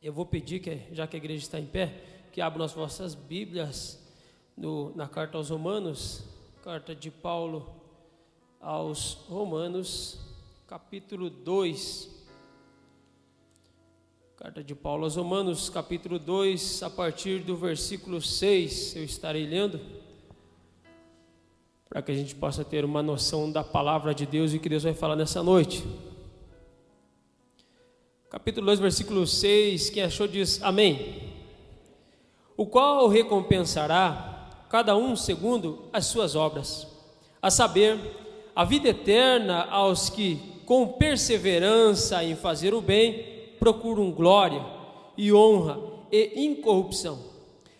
Eu vou pedir, já que a igreja está em pé, que abram as vossas Bíblias na carta aos Romanos, carta de Paulo aos Romanos, capítulo 2. Carta de Paulo aos Romanos, capítulo 2, a partir do versículo 6, eu estarei lendo, para que a gente possa ter uma noção da palavra de Deus e o que Deus vai falar nessa noite. Capítulo 2, versículo 6, quem achou diz amém. O qual recompensará cada um segundo as suas obras, a saber, a vida eterna aos que, com perseverança em fazer o bem, procuram glória e honra e incorrupção,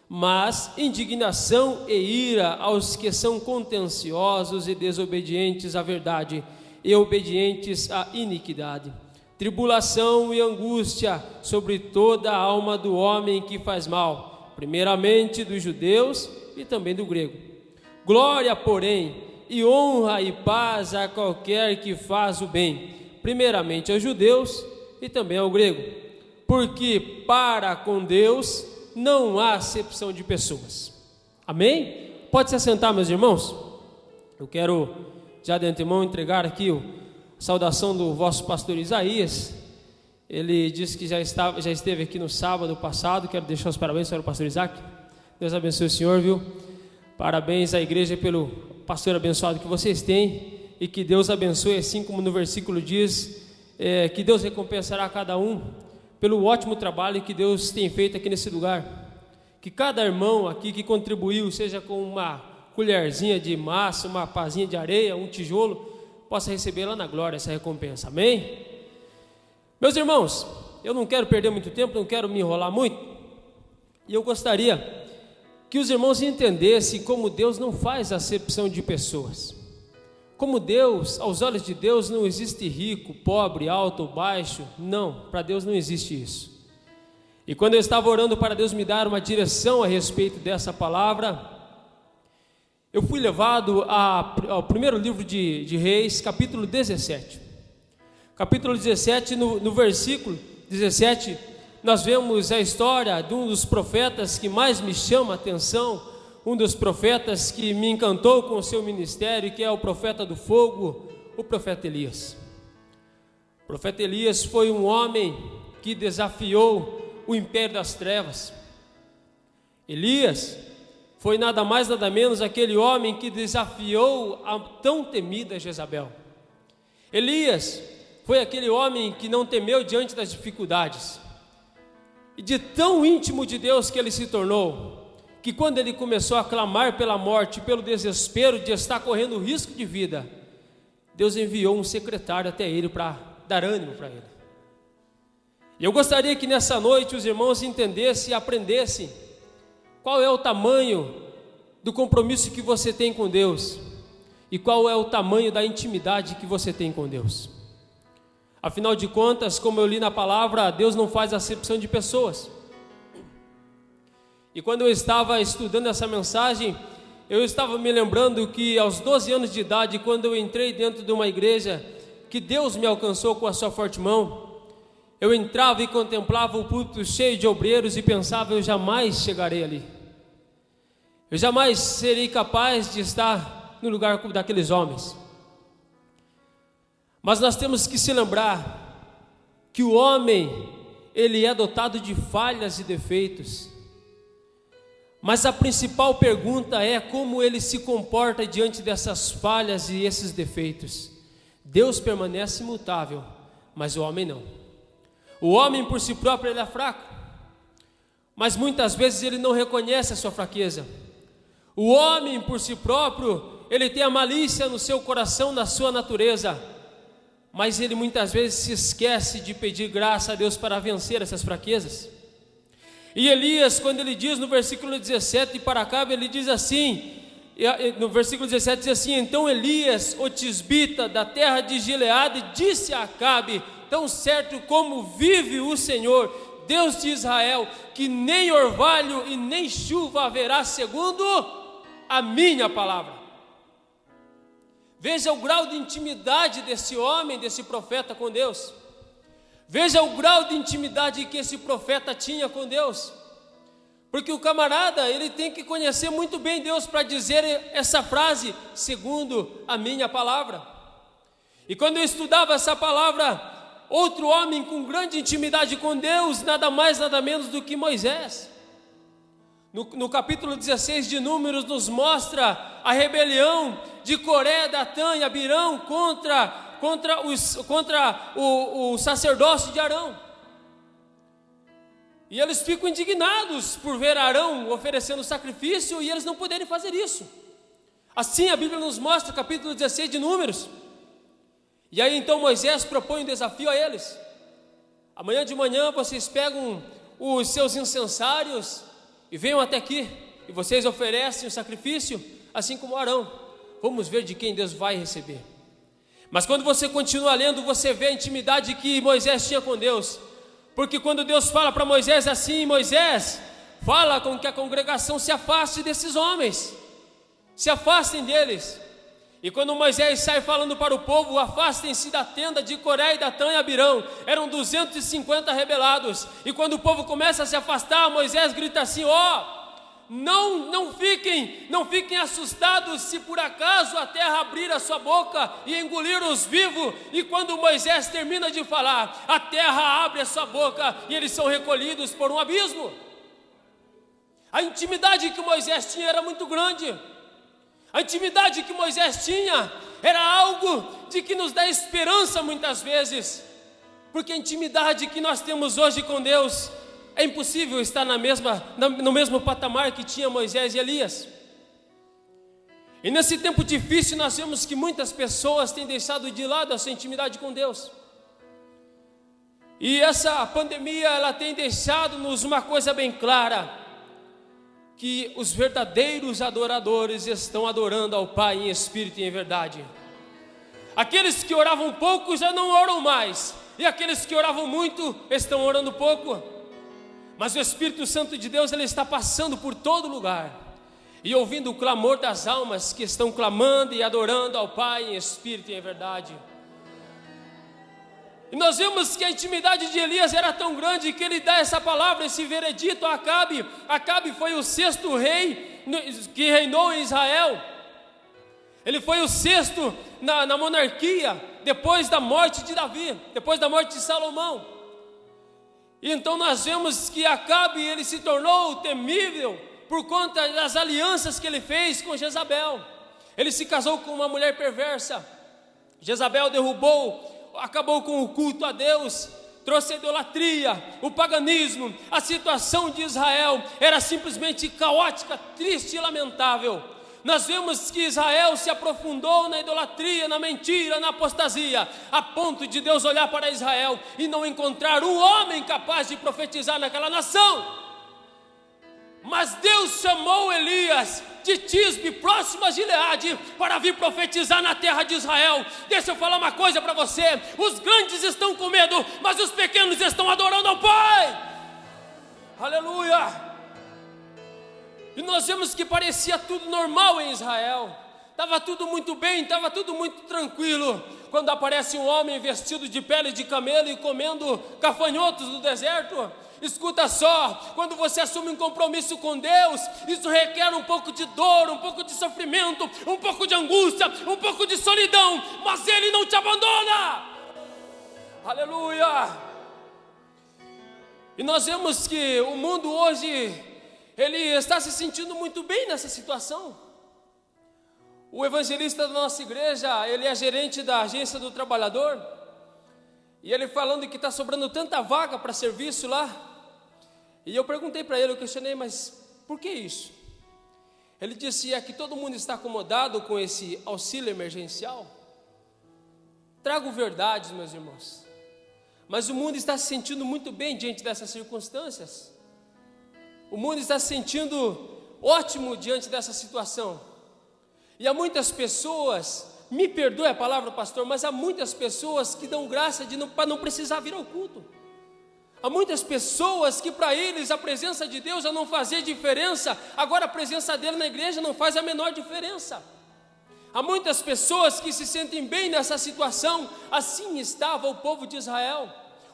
mas indignação e ira aos que são contenciosos e desobedientes à verdade e obedientes à iniquidade. Tribulação e angústia sobre toda a alma do homem que faz mal, primeiramente dos judeus e também do grego. Glória, porém, e honra e paz a qualquer que faz o bem, primeiramente aos judeus e também ao grego, porque para com Deus não há acepção de pessoas. Amém? Pode se assentar, meus irmãos. Eu quero já de antemão entregar aqui a saudação do vosso pastor Isaías. Ele disse que já esteve aqui no sábado passado. Quero deixar os parabéns para o pastor Isaac. Deus abençoe o senhor, viu? Parabéns à igreja pelo pastor abençoado que vocês têm, e que Deus abençoe, assim como no versículo diz, que Deus recompensará a cada um pelo ótimo trabalho que Deus tem feito aqui nesse lugar. Que cada irmão aqui que contribuiu, seja com uma colherzinha de massa, uma pazinha de areia, um tijolo, possa receber lá na glória essa recompensa. Amém? Meus irmãos, eu não quero perder muito tempo, não quero me enrolar muito, e eu gostaria que os irmãos entendessem como Deus não faz acepção de pessoas. Como Deus, aos olhos de Deus, não existe rico, pobre, alto ou baixo. Não, para Deus não existe isso. E quando eu estava orando para Deus me dar uma direção a respeito dessa palavra, eu fui levado ao primeiro livro de Reis, capítulo 17. Capítulo 17, no versículo 17, nós vemos a história de um dos profetas que mais me chama a atenção, um dos profetas que me encantou com o seu ministério, que é o profeta do fogo, o profeta Elias. O profeta Elias foi um homem que desafiou o império das trevas. Elias foi nada mais nada menos aquele homem que desafiou a tão temida Jezabel. Elias foi aquele homem que não temeu diante das dificuldades, e de tão íntimo de Deus que ele se tornou, que quando ele começou a clamar pela morte, pelo desespero de estar correndo risco de vida, Deus enviou um secretário até ele para dar ânimo para ele. E eu gostaria que nessa noite os irmãos entendessem e aprendessem qual é o tamanho do compromisso que você tem com Deus e qual é o tamanho da intimidade que você tem com Deus. Afinal de contas, como eu li na palavra, Deus não faz acepção de pessoas. E quando eu estava estudando essa mensagem, eu estava me lembrando que aos 12 anos de idade, quando eu entrei dentro de uma igreja, que Deus me alcançou com a sua forte mão, eu entrava e contemplava o púlpito cheio de obreiros e pensava, eu jamais chegarei ali. Eu jamais serei capaz de estar no lugar daqueles homens. Mas nós temos que se lembrar que o homem, ele é dotado de falhas e defeitos. Mas a principal pergunta é como ele se comporta diante dessas falhas e esses defeitos. Deus permanece imutável, mas o homem não. O homem por si próprio ele é fraco, mas muitas vezes ele não reconhece a sua fraqueza. O homem por si próprio, ele tem a malícia no seu coração, na sua natureza, mas ele muitas vezes se esquece de pedir graça a Deus para vencer essas fraquezas. E Elias, quando ele diz no versículo 17 para Acabe, ele diz assim, no versículo 17 diz assim: então Elias, o tisbita da terra de Gileade, disse a Acabe, tão certo como vive o Senhor, Deus de Israel, que nem orvalho e nem chuva haverá segundo a minha palavra. Veja o grau de intimidade desse homem, desse profeta com Deus. Veja o grau de intimidade que esse profeta tinha com Deus. Porque o camarada, ele tem que conhecer muito bem Deus para dizer essa frase, segundo a minha palavra. E quando eu estudava essa palavra, outro homem com grande intimidade com Deus, nada mais, nada menos do que Moisés. No capítulo 16 de Números nos mostra a rebelião de Coré, Datã e Abirão contra o sacerdócio de Arão. E eles ficam indignados por ver Arão oferecendo sacrifício e eles não poderem fazer isso. Assim a Bíblia nos mostra, capítulo 16 de Números. E aí então Moisés propõe um desafio a eles. Amanhã de manhã vocês pegam os seus incensários e venham até aqui. E vocês oferecem o sacrifício, assim como Arão. Vamos ver de quem Deus vai receber. Mas quando você continua lendo, você vê a intimidade que Moisés tinha com Deus. Porque quando Deus fala para Moisés assim: Moisés, fala com que a congregação se afaste desses homens, se afastem deles. E quando Moisés sai falando para o povo: afastem-se da tenda de Coré, Datã e Abirão, eram 250 rebelados. E quando o povo começa a se afastar, Moisés grita assim: não fiquem assustados se por acaso a terra abrir a sua boca e engolir os vivos. E quando Moisés termina de falar, a terra abre a sua boca e eles são recolhidos por um abismo. A intimidade que Moisés tinha era muito grande. A intimidade que Moisés tinha era algo de que nos dá esperança muitas vezes, porque a intimidade que nós temos hoje com Deus é impossível estar no mesmo patamar que tinha Moisés e Elias. E nesse tempo difícil nós vemos que muitas pessoas têm deixado de lado a sua intimidade com Deus. E essa pandemia, ela tem deixado-nos uma coisa bem clara: que os verdadeiros adoradores estão adorando ao Pai em espírito e em verdade. Aqueles que oravam pouco já não oram mais, e aqueles que oravam muito estão orando pouco. Mas o Espírito Santo de Deus, ele está passando por todo lugar e ouvindo o clamor das almas que estão clamando e adorando ao Pai em espírito e em verdade. E nós vemos que a intimidade de Elias era tão grande que ele dá essa palavra, esse veredito a Acabe. Acabe foi o 6º rei que reinou em Israel. Ele foi o 6º na monarquia, depois da morte de Davi, depois da morte de Salomão. E então nós vemos que Acabe, ele se tornou temível por conta das alianças que ele fez com Jezabel. Ele se casou com uma mulher perversa. Jezabel acabou com o culto a Deus, trouxe a idolatria, o paganismo. A situação de Israel era simplesmente caótica, triste e lamentável. Nós vemos que Israel se aprofundou na idolatria, na mentira, na apostasia, a ponto de Deus olhar para Israel e não encontrar um homem capaz de profetizar naquela nação. Mas Deus chamou Elias de Tisbe, próximo a Gileade, para vir profetizar na terra de Israel. Deixa eu falar uma coisa para você: os grandes estão com medo, mas os pequenos estão adorando ao Pai. Aleluia! E nós vemos que parecia tudo normal em Israel, estava tudo muito bem, estava tudo muito tranquilo, quando aparece um homem vestido de pele de camelo e comendo gafanhotos do deserto. Escuta só, quando você assume um compromisso com Deus, isso requer um pouco de dor, um pouco de sofrimento, um pouco de angústia, um pouco de solidão, mas Ele não te abandona. Aleluia! E nós vemos que o mundo hoje, ele está se sentindo muito bem nessa situação. O evangelista da nossa igreja, ele é gerente da agência do trabalhador, e ele falando que está sobrando tanta vaga para serviço lá. E eu perguntei para ele, eu questionei: mas por que isso? Ele disse: é que todo mundo está acomodado com esse auxílio emergencial. Trago verdades, meus irmãos, mas o mundo está se sentindo muito bem diante dessas circunstâncias. O mundo está se sentindo ótimo diante dessa situação. E há muitas pessoas, me perdoe a palavra, pastor, mas há muitas pessoas que dão graça para não precisar vir ao culto. Há muitas pessoas que para eles a presença de Deus já não fazia diferença, agora a presença dele na igreja não faz a menor diferença. Há muitas pessoas que se sentem bem nessa situação. Assim estava o povo de Israel.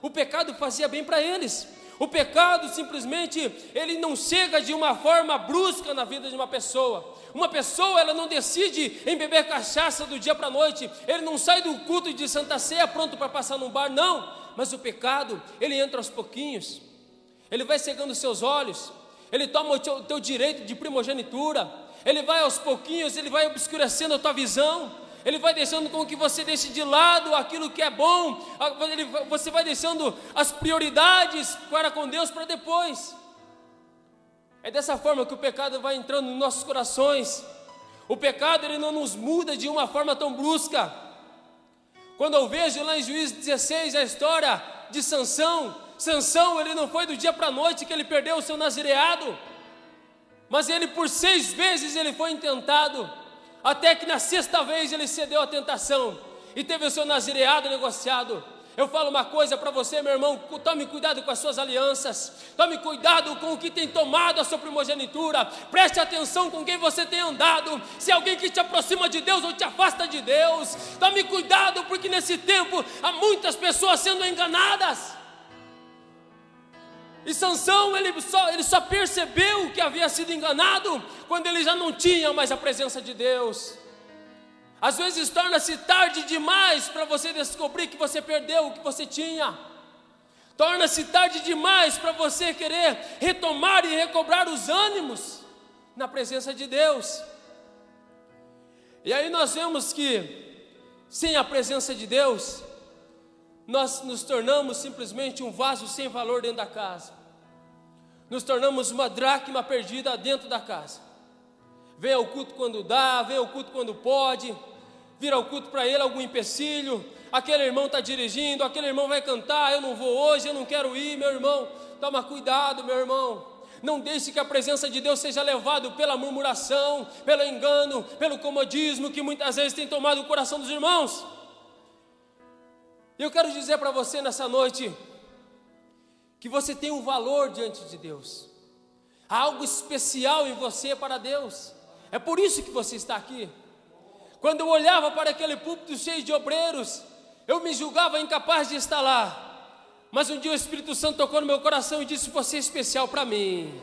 O pecado fazia bem para eles. O pecado simplesmente, ele não chega de uma forma brusca na vida de uma pessoa. Uma pessoa, ela não decide em beber cachaça do dia para a noite. Ele não sai do culto de Santa Ceia pronto para passar num bar, não. Mas o pecado, ele entra aos pouquinhos. Ele vai cegando os seus olhos. Ele toma o teu direito de primogenitura. Ele vai aos pouquinhos, ele vai obscurecendo a tua visão. Ele vai deixando com que você deixe de lado aquilo que é bom. Você vai deixando as prioridades para com Deus para depois. É dessa forma que o pecado vai entrando nos nossos corações. O pecado, ele não nos muda de uma forma tão brusca. Quando eu vejo lá em Juízes 16 a história de Sansão, ele não foi do dia para a noite que ele perdeu o seu nazireado, mas ele por 6 vezes ele foi intentado, até que na 6ª vez ele cedeu à tentação e teve o seu nazireado negociado. Eu falo uma coisa para você, meu irmão: tome cuidado com as suas alianças, tome cuidado com o que tem tomado a sua primogenitura, preste atenção com quem você tem andado, se é alguém que te aproxima de Deus ou te afasta de Deus. Tome cuidado, porque nesse tempo há muitas pessoas sendo enganadas. E Sansão, ele só percebeu que havia sido enganado quando ele já não tinha mais a presença de Deus. Às vezes torna-se tarde demais para você descobrir que você perdeu o que você tinha. Torna-se tarde demais para você querer retomar e recobrar os ânimos na presença de Deus. E aí nós vemos que, sem a presença de Deus, nós nos tornamos simplesmente um vaso sem valor dentro da casa. Nos tornamos uma dracma perdida dentro da casa. Vem ao culto quando dá, vem ao culto quando pode, vira ao culto para ele algum empecilho. Aquele irmão está dirigindo, aquele irmão vai cantar, eu não vou hoje, eu não quero ir. Meu irmão, toma cuidado, meu irmão. Não deixe que a presença de Deus seja levado pela murmuração, pelo engano, pelo comodismo que muitas vezes tem tomado o coração dos irmãos. E eu quero dizer para você nessa noite que você tem um valor diante de Deus. Há algo especial em você para Deus. É por isso que você está aqui. Quando eu olhava para aquele púlpito cheio de obreiros, eu me julgava incapaz de estar lá. Mas um dia o Espírito Santo tocou no meu coração e disse: você é especial para mim.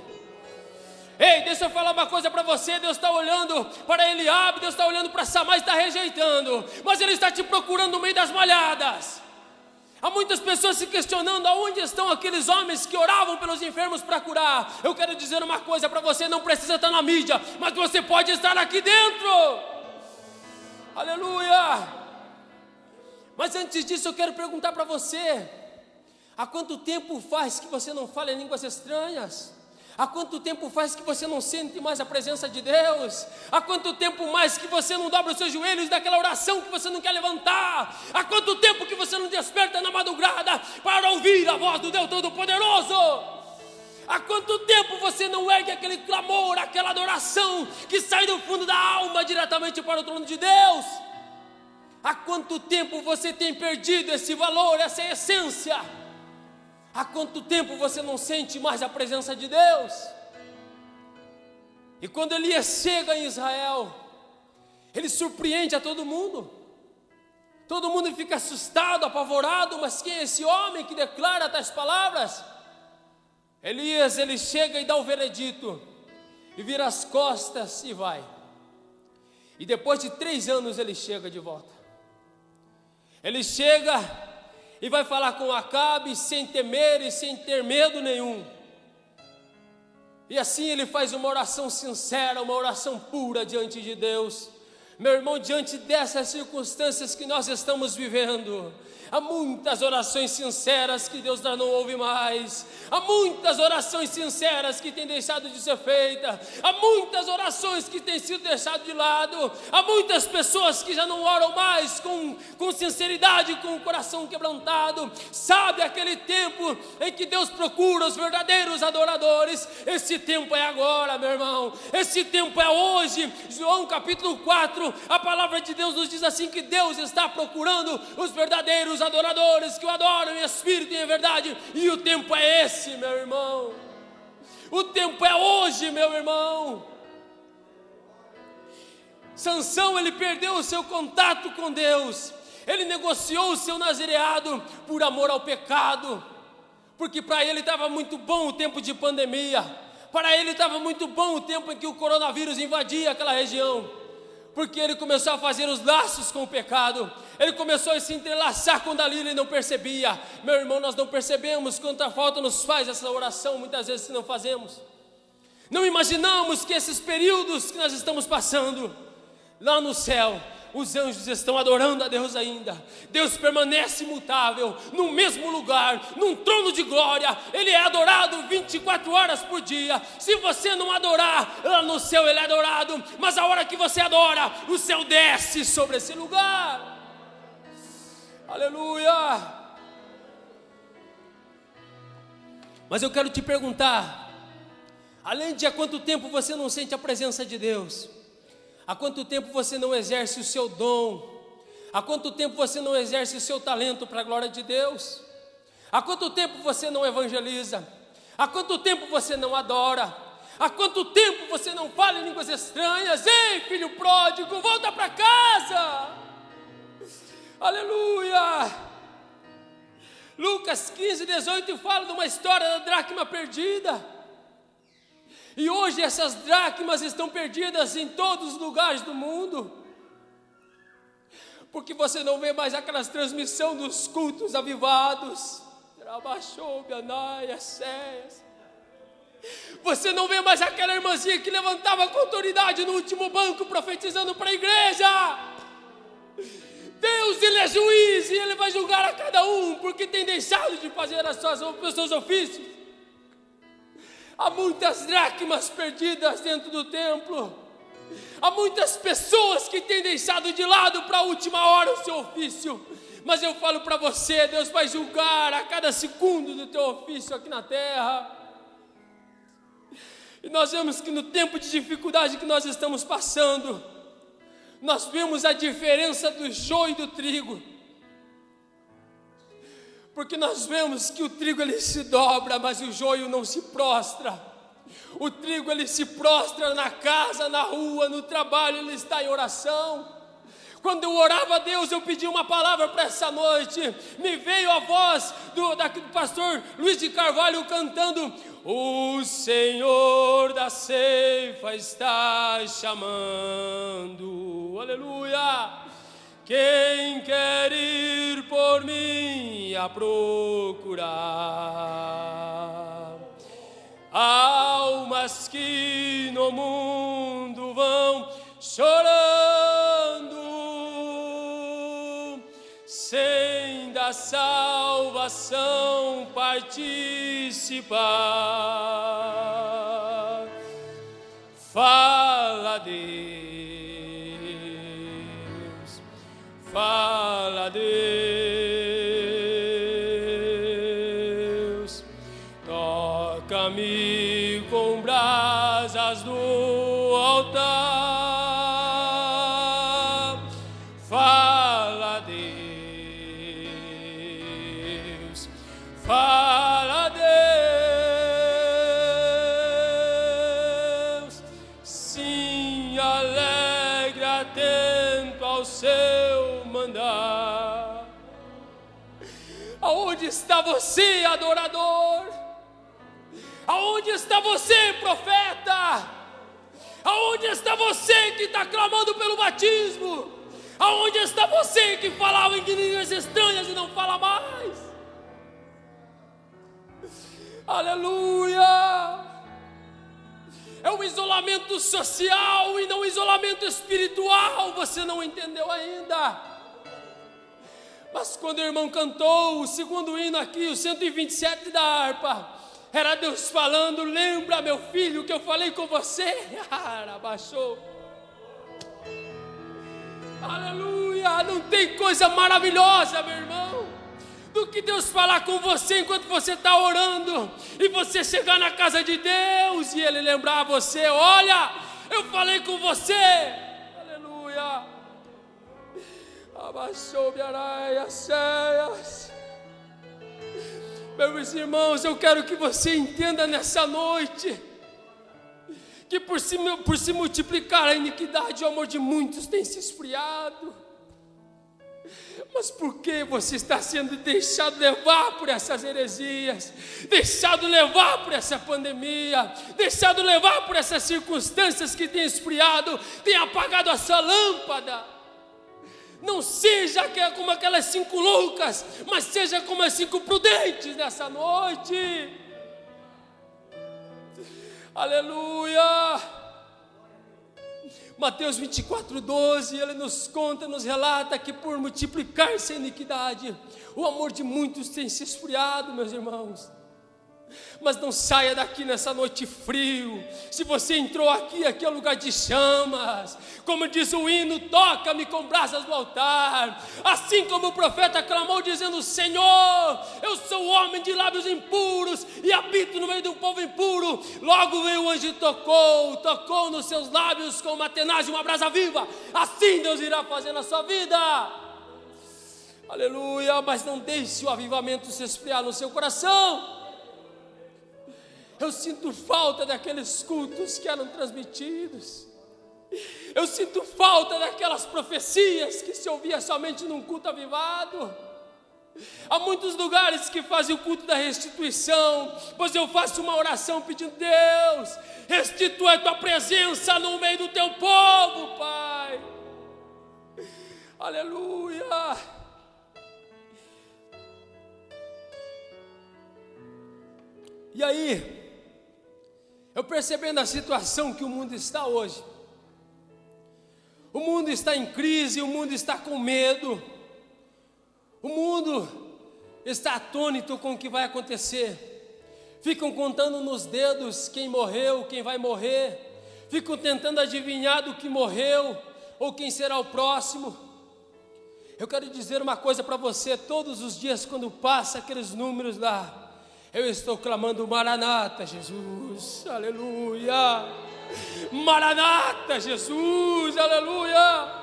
Ei, deixa eu falar uma coisa para você. Deus está olhando para Eliabe, Deus está olhando para Samar e está rejeitando, mas Ele está te procurando no meio das malhadas. Há muitas pessoas se questionando aonde estão aqueles homens que oravam pelos enfermos para curar. Eu quero dizer uma coisa para você: não precisa estar na mídia, mas você pode estar aqui dentro. Aleluia! Mas antes disso eu quero perguntar para você: há quanto tempo faz que você não fala em línguas estranhas? Há quanto tempo faz que você não sente mais a presença de Deus? Há quanto tempo mais que você não dobra os seus joelhos daquela oração que você não quer levantar? Há quanto tempo que você não desperta na madrugada para ouvir a voz do Deus Todo-Poderoso? Há quanto tempo você não ergue aquele clamor, aquela adoração que sai do fundo da alma diretamente para o trono de Deus? Há quanto tempo você tem perdido esse valor, essa essência? Há quanto tempo você não sente mais a presença de Deus? E quando Elias chega em Israel, ele surpreende a todo mundo. Todo mundo fica assustado, apavorado. Mas quem é esse homem que declara tais palavras? Elias, ele chega e dá o veredito, e vira as costas e vai. E depois de 3 anos ele chega de volta. Ele chega e vai falar com Acabe sem temer e sem ter medo nenhum. E assim ele faz uma oração sincera, uma oração pura diante de Deus. Meu irmão, diante dessas circunstâncias que nós estamos vivendo, há muitas orações sinceras que Deus já não ouve mais. Há muitas orações sinceras que têm deixado de ser feitas. Há muitas orações que têm sido deixadas de lado. Há muitas pessoas que já não oram mais com sinceridade, com o coração quebrantado. Sabe aquele tempo em que Deus procura os verdadeiros adoradores? Esse tempo é agora, meu irmão. Esse tempo é hoje. João capítulo 4, a palavra de Deus nos diz assim, que Deus está procurando os verdadeiros adoradores que o adoram em espírito e em verdade. E o tempo é esse, meu irmão. O tempo é hoje, meu irmão. Sansão, ele perdeu o seu contato com Deus. Ele negociou o seu nazireado por amor ao pecado, porque para ele estava muito bom o tempo de pandemia, para ele estava muito bom o tempo em que o coronavírus invadia aquela região, porque ele começou a fazer os laços com o pecado, ele começou a se entrelaçar com Dalila e não percebia. Meu irmão, nós não percebemos quanta falta nos faz essa oração, muitas vezes se não fazemos. Não imaginamos que esses períodos que nós estamos passando, lá no céu, os anjos estão adorando a Deus ainda. Deus permanece imutável, no mesmo lugar, num trono de glória. Ele é adorado 24 horas por dia. Se você não adorar, lá no céu ele é adorado. Mas a hora que você adora, o céu desce sobre esse lugar. Aleluia. Mas eu quero te perguntar, além de há quanto tempo você não sente a presença de Deus, há quanto tempo você não exerce o seu dom, há quanto tempo você não exerce o seu talento para a glória de Deus, há quanto tempo você não evangeliza, há quanto tempo você não adora, há quanto tempo você não fala em línguas estranhas? Ei, filho pródigo, volta para casa. Aleluia. Lucas 15:18 fala de uma história da dracma perdida. E hoje essas dracmas estão perdidas em todos os lugares do mundo, porque você não vê mais aquelas transmissões dos cultos avivados. Você não vê mais aquela irmãzinha que levantava com autoridade no último banco profetizando para a igreja. Deus, ele é juiz e ele vai julgar a cada um porque tem deixado de fazer os seus ofícios. Há muitas dracmas perdidas dentro do templo. Há muitas pessoas que têm deixado de lado para a última hora o seu ofício. Mas eu falo para você, Deus vai julgar a cada segundo do teu ofício aqui na terra. E nós vemos que no tempo de dificuldade que nós estamos passando, nós vemos a diferença do joio e do trigo. Porque nós vemos que o trigo ele se dobra, mas o joio não se prostra. O trigo ele se prostra na casa, na rua, no trabalho, ele está em oração. Quando eu orava a Deus, eu pedi uma palavra para essa noite. Me veio a voz do pastor Luiz de Carvalho cantando: o Senhor da ceifa está chamando. Aleluia. Quem quer ir por mim a procurar almas que no mundo vão chorando, sem da salvação participar. Fala, Deus, fala, Deus, toca-me com brasas no altar. Fala, Deus, fala, Deus, sim, alegre, atento ao seu mandar. Aonde está você, adorador? Aonde está você, profeta? Aonde está você que está clamando pelo batismo? Aonde está você que falava em línguas estranhas e não fala mais? Aleluia! É um isolamento social e não um isolamento espiritual. Você não entendeu ainda. Mas quando o irmão cantou o segundo hino aqui, o 127 da harpa, era Deus falando: lembra, meu filho, que eu falei com você? Abaixou. Aleluia! Não tem coisa maravilhosa, meu irmão, do que Deus falar com você enquanto você está orando, e você chegar na casa de Deus e Ele lembrar você: olha, eu falei com você. Aleluia! Abaixou, meus irmãos, eu quero que você entenda nessa noite que por se multiplicar a iniquidade, o amor de muitos tem se esfriado. Mas por que você está sendo deixado levar por essas heresias, deixado levar por essa pandemia, deixado levar por essas circunstâncias que têm esfriado, têm apagado a sua lâmpada? Não seja como aquelas 5 loucas, mas seja como as 5 prudentes nessa noite. Aleluia! Mateus 24:12, ele nos conta, nos relata que por multiplicar-se a iniquidade, o amor de muitos tem se esfriado, meus irmãos. Mas não saia daqui nessa noite frio. Se você entrou aqui é um lugar de chamas. Como diz o hino, toca-me com brasas no altar. Assim como o profeta clamou dizendo: Senhor, eu sou homem de lábios impuros e habito no meio de um povo impuro. Logo veio o anjo e tocou nos seus lábios com uma tenaz de uma brasa viva. Assim Deus irá fazer na sua vida. Aleluia. Mas não deixe o avivamento se esfriar no seu coração. Eu sinto falta daqueles cultos que eram transmitidos. Eu sinto falta daquelas profecias que se ouvia somente num culto avivado. Há muitos lugares que fazem o culto da restituição, pois eu faço uma oração pedindo: Deus, restitua a tua presença no meio do teu povo, Pai. Aleluia. E aí, eu percebendo a situação que o mundo está hoje, o mundo está em crise, o mundo está com medo, o mundo está atônito com o que vai acontecer. Ficam contando nos dedos quem morreu, quem vai morrer, ficam tentando adivinhar do que morreu ou quem será o próximo. Eu quero dizer uma coisa para você: todos os dias quando passa aqueles números lá, eu estou clamando: Maranata, Jesus, aleluia, Maranata, Jesus, aleluia.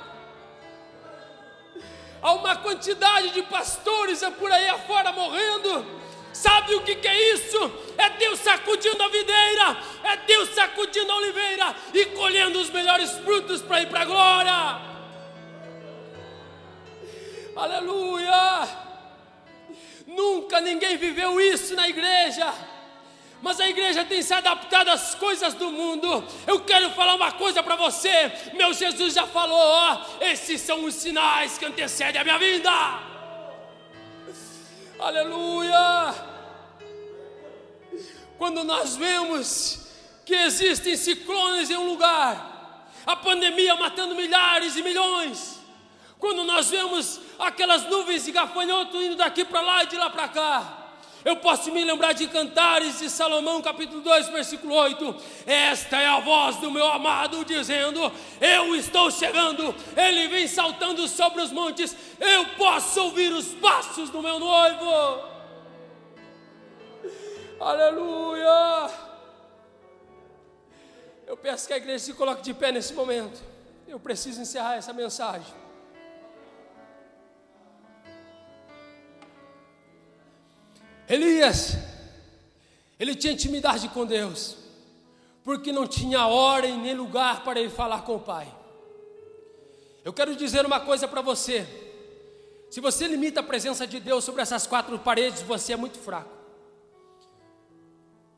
Há uma quantidade de pastores por aí afora morrendo. Sabe o que é isso? É Deus sacudindo a videira, é Deus sacudindo a oliveira e colhendo os melhores frutos para ir para a glória. Aleluia. Nunca ninguém viveu isso na igreja, mas a igreja tem se adaptado às coisas do mundo. Eu quero falar uma coisa para você: meu Jesus já falou, esses são os sinais que antecedem a minha vinda. Aleluia. Quando nós vemos que existem ciclones em um lugar, a pandemia matando milhares e milhões, quando nós vemos aquelas nuvens de gafanhoto indo daqui para lá e de lá para cá, eu posso me lembrar de Cantares de Salomão, capítulo 2, versículo 8. Esta é a voz do meu amado dizendo: eu estou chegando. Ele vem saltando sobre os montes. Eu posso ouvir os passos do meu noivo. Aleluia. Eu peço que a igreja se coloque de pé nesse momento. Eu preciso encerrar essa mensagem. Elias, ele tinha intimidade com Deus, porque não tinha hora e nem lugar para ele falar com o Pai. Eu quero dizer uma coisa para você: se você limita a presença de Deus sobre essas 4 paredes, você é muito fraco.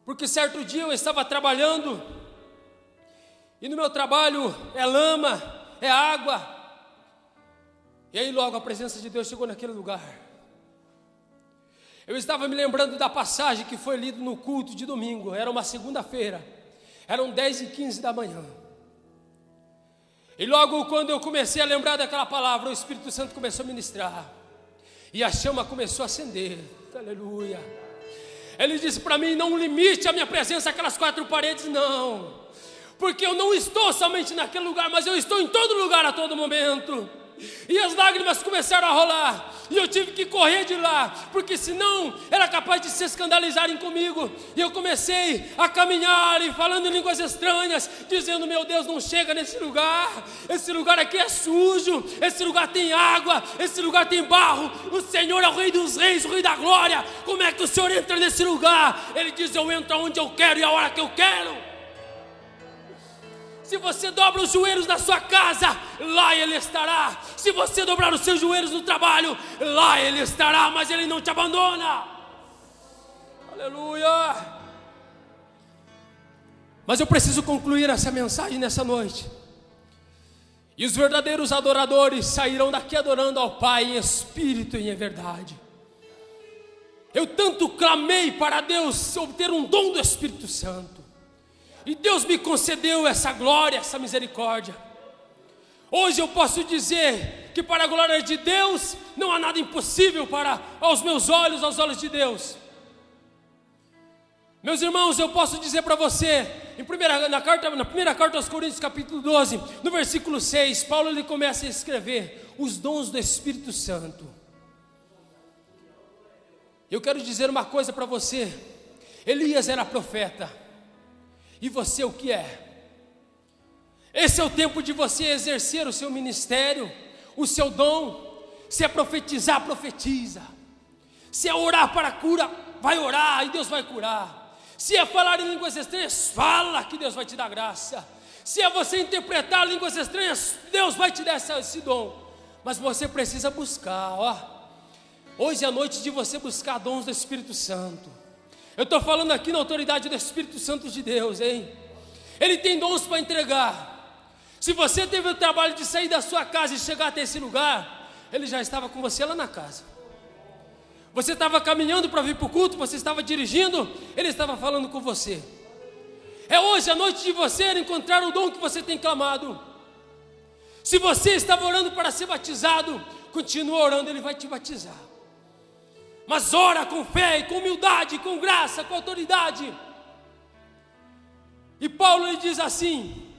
Porque certo dia eu estava trabalhando, e no meu trabalho é lama, é água, e aí logo a presença de Deus chegou naquele lugar. Eu estava me lembrando da passagem que foi lida no culto de domingo. Era uma segunda-feira, eram 10h15 da manhã. E logo quando eu comecei a lembrar daquela palavra, o Espírito Santo começou a ministrar, e a chama começou a acender. Aleluia. Ele disse para mim: não limite a minha presença àquelas 4 paredes, não, porque eu não estou somente naquele lugar, mas eu estou em todo lugar a todo momento. E as lágrimas começaram a rolar, e eu tive que correr de lá, porque senão era capaz de se escandalizarem comigo. E eu comecei a caminhar e falando em línguas estranhas, dizendo: meu Deus, não chega nesse lugar, esse lugar aqui é sujo, esse lugar tem água, esse lugar tem barro, o Senhor é o Rei dos Reis, o Rei da Glória, como é que o Senhor entra nesse lugar? Ele diz: eu entro onde eu quero e a hora que eu quero. Se você dobra os joelhos na sua casa, lá Ele estará. Se você dobrar os seus joelhos no trabalho, lá Ele estará, mas Ele não te abandona. Aleluia. Mas eu preciso concluir essa mensagem nessa noite. E os verdadeiros adoradores sairão daqui adorando ao Pai em espírito e em verdade. Eu tanto clamei para Deus obter um dom do Espírito Santo, e Deus me concedeu essa glória, essa misericórdia. Hoje eu posso dizer que para a glória de Deus não há nada impossível aos meus olhos, aos olhos de Deus. Meus irmãos, eu posso dizer para você, na primeira carta aos Coríntios, capítulo 12, no versículo 6, Paulo ele começa a escrever os dons do Espírito Santo. Eu quero dizer uma coisa para você: Elias era profeta, e você o que é? Esse é o tempo de você exercer o seu ministério, o seu dom. Se é profetizar, profetiza. Se é orar para cura, vai orar e Deus vai curar. Se é falar em línguas estranhas, fala que Deus vai te dar graça. Se é você interpretar línguas estranhas, Deus vai te dar esse dom. Mas você precisa buscar, Hoje é a noite de você buscar dons do Espírito Santo. Eu estou falando aqui na autoridade do Espírito Santo de Deus, hein? Ele tem dons para entregar. Se você teve o trabalho de sair da sua casa e chegar até esse lugar, Ele já estava com você lá na casa. Você estava caminhando para vir para o culto, você estava dirigindo, Ele estava falando com você. É hoje a noite de você encontrar o dom que você tem clamado. Se você estava orando para ser batizado, continua orando, Ele vai te batizar. Mas ora com fé, com humildade, com graça, com autoridade. E Paulo ele diz assim: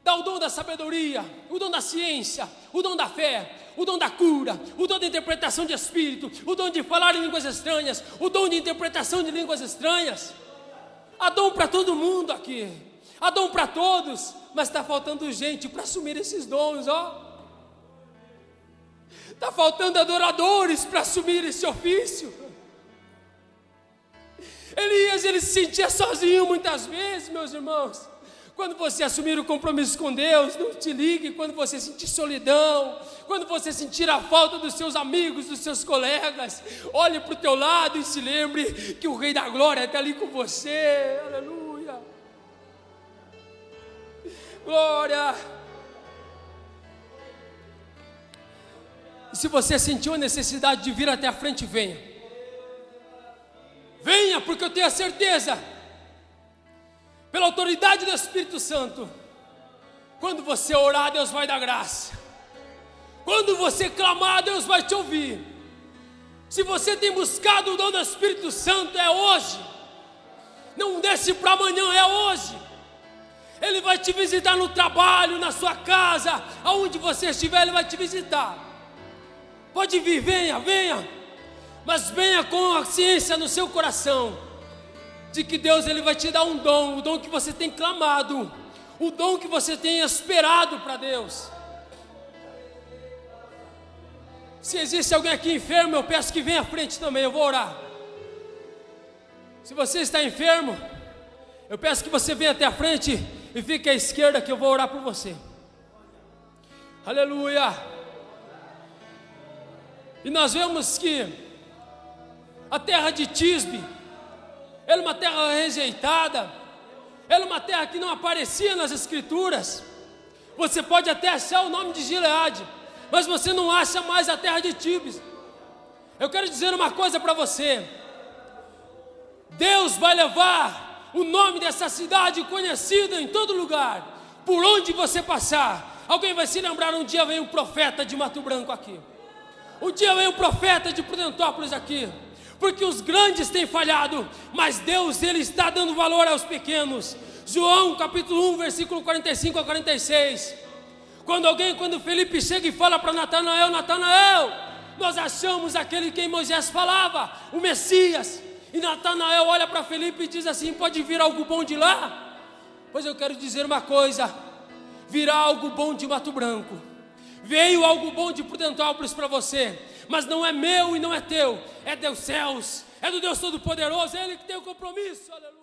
dá o dom da sabedoria, o dom da ciência, o dom da fé, o dom da cura, o dom da interpretação de espírito, o dom de falar em línguas estranhas, o dom de interpretação de línguas estranhas. Há dom para todo mundo aqui, há dom para todos, mas está faltando gente para assumir esses dons, Está faltando adoradores para assumir esse ofício. Elias, ele se sentia sozinho muitas vezes, meus irmãos. Quando você assumir o compromisso com Deus, não te ligue quando você sentir solidão, quando você sentir a falta dos seus amigos, dos seus colegas. Olhe para o teu lado e se lembre que o Rei da Glória está ali com você. Aleluia. Glória. E se você sentiu a necessidade de vir até a frente, venha. Venha, porque eu tenho a certeza, pela autoridade do Espírito Santo, quando você orar, Deus vai dar graça. Quando você clamar, Deus vai te ouvir. Se você tem buscado o dom do Espírito Santo, é hoje. Não deixe para amanhã, é hoje. Ele vai te visitar no trabalho, na sua casa, aonde você estiver, Ele vai te visitar. Pode vir, venha, mas venha com a ciência no seu coração, de que Deus ele vai te dar um dom, o dom que você tem clamado, o dom que você tem esperado para Deus. Se existe alguém aqui enfermo, eu peço que venha à frente também, eu vou orar. Se você está enfermo, eu peço que você venha até a frente e fique à esquerda, que eu vou orar por você. Aleluia. E nós vemos que a terra de Tisbe era uma terra rejeitada, era uma terra que não aparecia nas escrituras. Você pode até achar o nome de Gileade, mas você não acha mais a terra de Tisbe. Eu quero dizer uma coisa para você: Deus vai levar o nome dessa cidade conhecida em todo lugar, por onde você passar. Alguém vai se lembrar, um dia veio um profeta de Mato Branco aqui. Um dia veio um profeta de Prudentópolis aqui, porque os grandes têm falhado, mas Deus ele está dando valor aos pequenos. João capítulo 1, versículo 45 a 46. Quando Felipe chega e fala para Natanael: Natanael, nós achamos aquele que Moisés falava, o Messias. E Natanael olha para Felipe e diz assim: pode vir algo bom de lá? Pois eu quero dizer uma coisa: virá algo bom de Mato Branco. Veio algo bom de Prudentópolis para você, mas não é meu e não é teu, é dos céus, é do Deus Todo-Poderoso, é Ele que tem o compromisso. Aleluia.